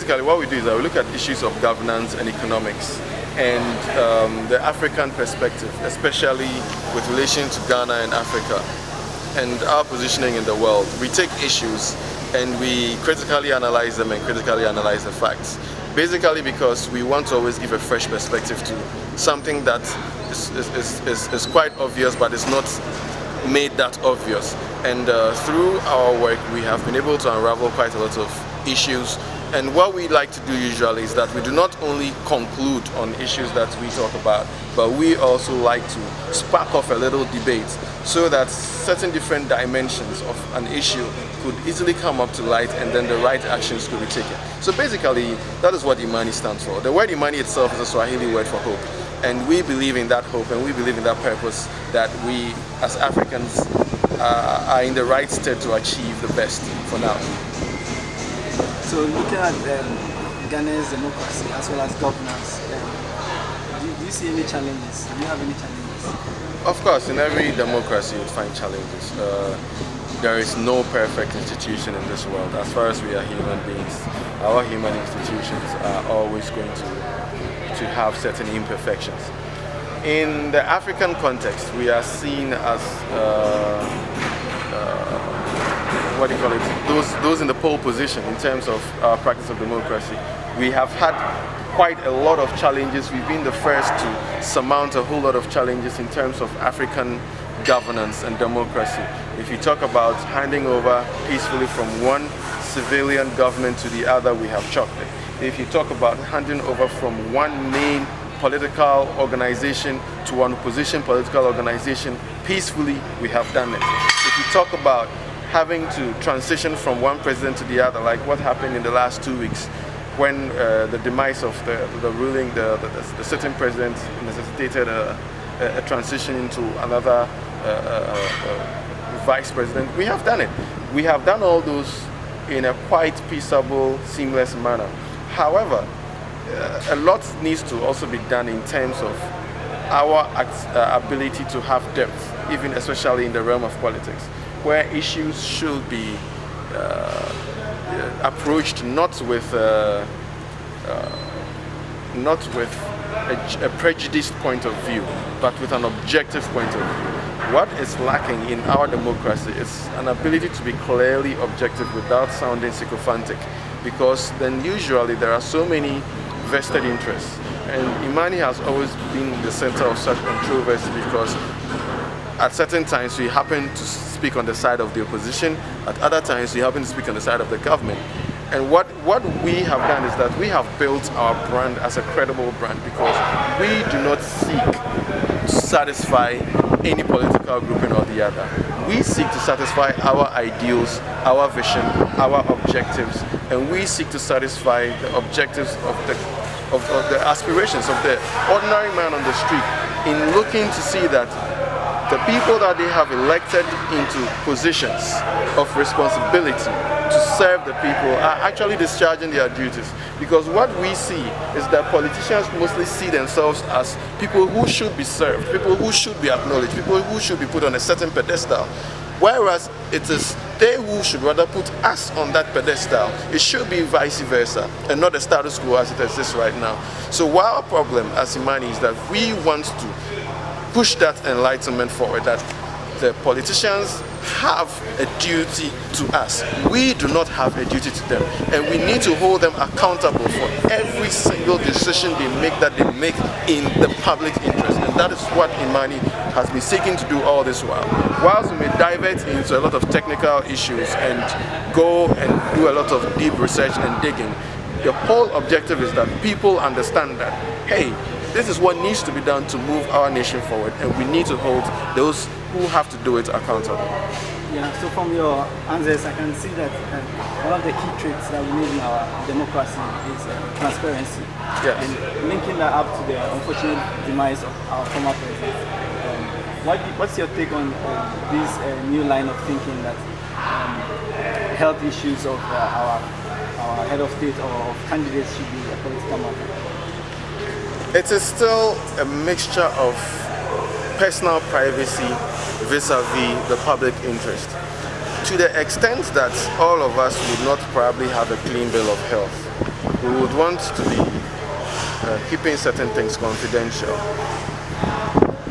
basically what we do is that we look at issues of governance and economics and the African perspective, especially with relation to Ghana and Africa and our positioning in the world. We take issues and we critically analyze them and critically analyze the facts. Basically because we want to always give a fresh perspective to something that is quite obvious but is not made that obvious. And through our work we have been able to unravel quite a lot of issues. And what we like to do usually is that we do not only conclude on issues that we talk about, but we also like to spark off a little debate so that certain different dimensions of an issue could easily come up to light and then the right actions could be taken. So basically, that is what IMANI stands for. The word IMANI itself is a Swahili word for hope. And we believe in that hope and we believe in that purpose that we as Africans are in the right state to achieve the best for now. So looking at Ghana's democracy as well as governance, do you see any challenges? Do you have any challenges? Of course, in every democracy you find challenges. There is no perfect institution in this world. As far as we are human beings, our human institutions are always going to have certain imperfections. In the African context, we are seen as what do you call it? Those in the pole position in terms of our practice of democracy. We have had quite a lot of challenges. We've been the first to surmount a whole lot of challenges in terms of African governance and democracy. If you talk about handing over peacefully from one civilian government to the other, we have chopped it. If you talk about handing over from one main political organization to one opposition political organization peacefully, we have done it. If you talk about having to transition from one president to the other, like what happened in the last 2 weeks when the demise of the ruling, the sitting president necessitated a transition into another vice president. We have done it. We have done all those in a quite peaceable, seamless manner. However, a lot needs to also be done in terms of our ability to have depth, even especially in the realm of politics, where issues should be approached not with a prejudiced point of view, but with an objective point of view. What is lacking in our democracy is an ability to be clearly objective without sounding sycophantic, because then usually there are so many vested interests, and IMANI has always been the center of such controversy because at certain times we happen to speak on the side of the opposition, at other times we happen to speak on the side of the government. And what we have done is that we have built our brand as a credible brand because we do not seek to satisfy any political grouping or the other. We seek to satisfy our ideals, our vision, our objectives, and we seek to satisfy the objectives of the aspirations of the ordinary man on the street in looking to see that the people that they have elected into positions of responsibility to serve the people are actually discharging their duties. Because what we see is that politicians mostly see themselves as people who should be served, people who should be acknowledged, people who should be put on a certain pedestal. Whereas it is they who should rather put us on that pedestal. It should be vice versa and not the status quo as it exists right now. So our problem as IMANI is that we want to push that enlightenment forward, that the politicians have a duty to us. We do not have a duty to them, and we need to hold them accountable for every single decision they make in the public interest. And that is what IMANI has been seeking to do all this while. Whilst we may divert into a lot of technical issues and go and do a lot of deep research and digging, the whole objective is that people understand that, hey, this is what needs to be done to move our nation forward, and we need to hold those who have to do it accountable. Yeah, so from your answers, I can see that one of the key traits that we need in our democracy is transparency. Yes. And linking that up to the unfortunate demise of our former president. What's your take on this new line of thinking that health issues of our head of state or of candidates should be a political matter? It is still a mixture of personal privacy vis-a-vis the public interest. To the extent that all of us would not probably have a clean bill of health, we would want to be keeping certain things confidential.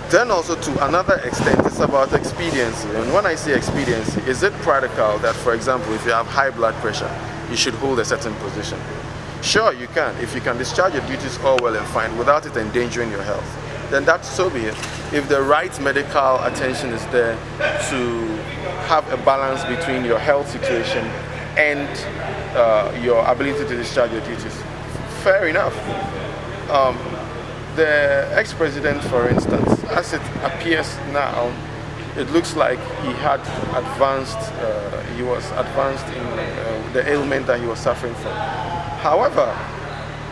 Then also to another extent, it's about expediency. And when I say expediency, is it practical that, for example, if you have high blood pressure, you should hold a certain position? Sure, you can. If you can discharge your duties all well and fine without it endangering your health, then that's so be it. If the right medical attention is there to have a balance between your health situation and your ability to discharge your duties, fair enough. The ex-president, for instance, as it appears now, it looks like he had he was advanced in the ailment that he was suffering from. However,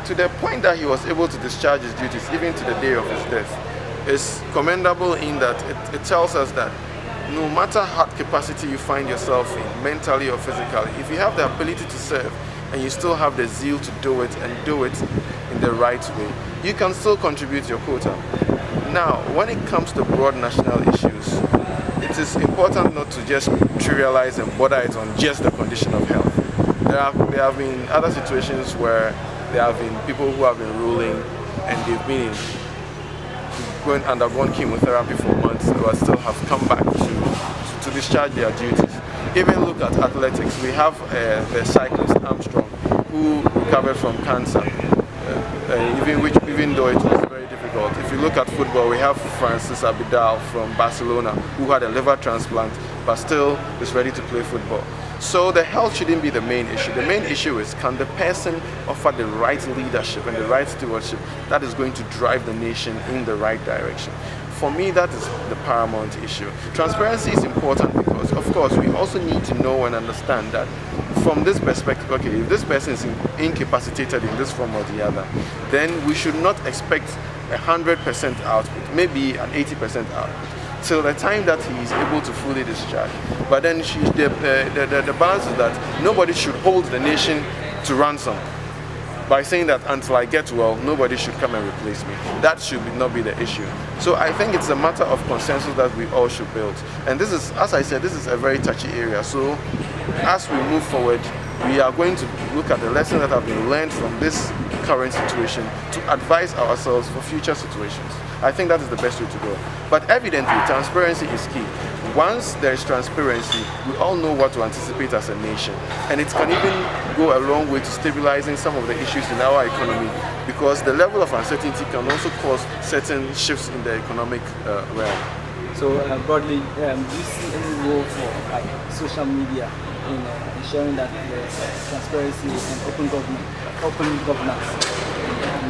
to the point that he was able to discharge his duties even to the day of his death is commendable in that it tells us that no matter what capacity you find yourself in, mentally or physically, if you have the ability to serve and you still have the zeal to do it and do it in the right way, you can still contribute your quota. Now, when it comes to broad national issues, it is important not to just trivialize and border it on just the condition of health. There have been other situations where there have been people who have been ruling and they've been undergone chemotherapy for months but still have come back to discharge their duties. Even look at athletics. We have the cyclist Armstrong who recovered from cancer, even though it was very difficult. If you look at football, we have Francis Abidal from Barcelona who had a liver transplant but still is ready to play football. So the health shouldn't be the main issue. The main issue is, can the person offer the right leadership and the right stewardship that is going to drive the nation in the right direction? For me, that is the paramount issue. Transparency is important because, of course, we also need to know and understand that from this perspective, okay, if this person is incapacitated in this form or the other, then we should not expect 100% output, maybe an 80% output, till the time that he is able to fully discharge. But then the balance is that nobody should hold the nation to ransom by saying that until I get well, nobody should come and replace me. That should not be the issue. So I think it's a matter of consensus that we all should build. And this is, as I said, this is a very touchy area. So as we move forward, we are going to look at the lessons that have been learned from this current situation to advise ourselves for future situations. I think that is the best way to go. But evidently, transparency is key. Once there is transparency, we all know what to anticipate as a nation. And it can even go a long way to stabilizing some of the issues in our economy, because the level of uncertainty can also cause certain shifts in the economic realm. So broadly, do you see any role for social media in ensuring that there's transparency and open governance?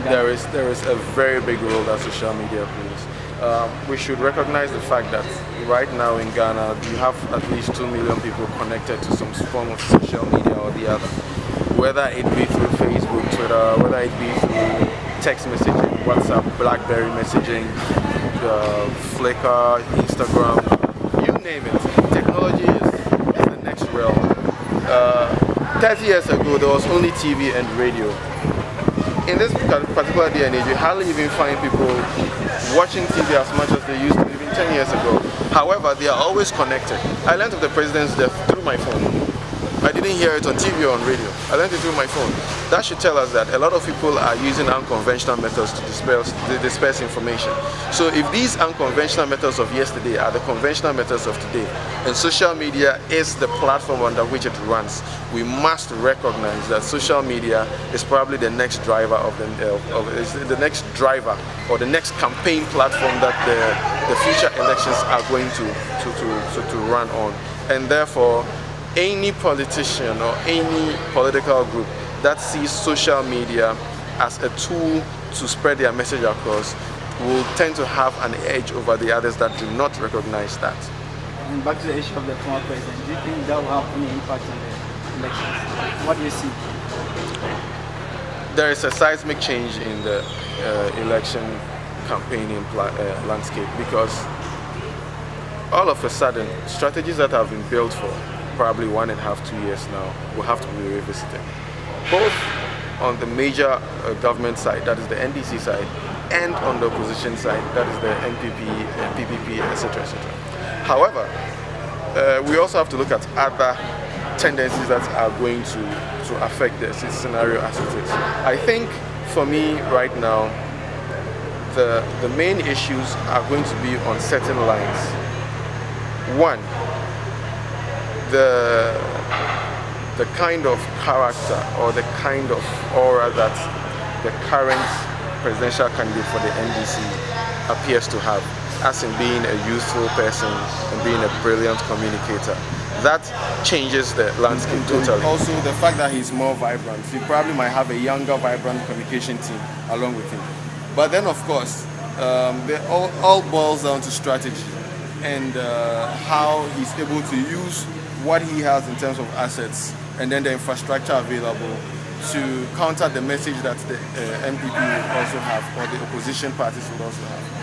There is a very big role that social media plays. We should recognize the fact that right now in Ghana, you have at least 2 million people connected to some form of social media or the other. Whether it be through Facebook, Twitter, whether it be through text messaging, WhatsApp, BlackBerry messaging, Flickr, Instagram, you name it. Technology is the next realm. 30 years ago, there was only TV and radio. In this particular day and age, you hardly even find people watching TV as much as they used to even 10 years ago. However, they are always connected. I learned of the president's death through my phone. I didn't hear it on TV or on radio. I learned it through my phone. That should tell us that a lot of people are using unconventional methods to disperse information. So if these unconventional methods of yesterday are the conventional methods of today, and social media is the platform under which it runs, we must recognize that social media is probably the next driver of the next driver or the next campaign platform that the future elections are going to run on. And therefore, any politician or any political group that sees social media as a tool to spread their message across will tend to have an edge over the others that do not recognize that. And back to the issue of the former president, do you think that will have any impact on the elections? What do you see? There is a seismic change in the election campaigning landscape, because all of a sudden, strategies that have been built for probably 1.5 to 2 years now will have to be revisited, both on the major government side, that is the NDC side, and on the opposition side, that is the NPP, PPP, etc., etc. However, we also have to look at other tendencies that are going to affect the scenario as it is. I think for me right now, the main issues are going to be on certain lines. One, the kind of character or the kind of aura that the current presidential candidate for the NDC appears to have, as in being a youthful person and being a brilliant communicator. That changes the landscape totally. Also, the fact that he's more vibrant, he probably might have a younger, vibrant communication team along with him. But then, of course, it all boils down to strategy and how he's able to use what he has in terms of assets and then the infrastructure available to counter the message that the MPP would also have, or the opposition parties would also have.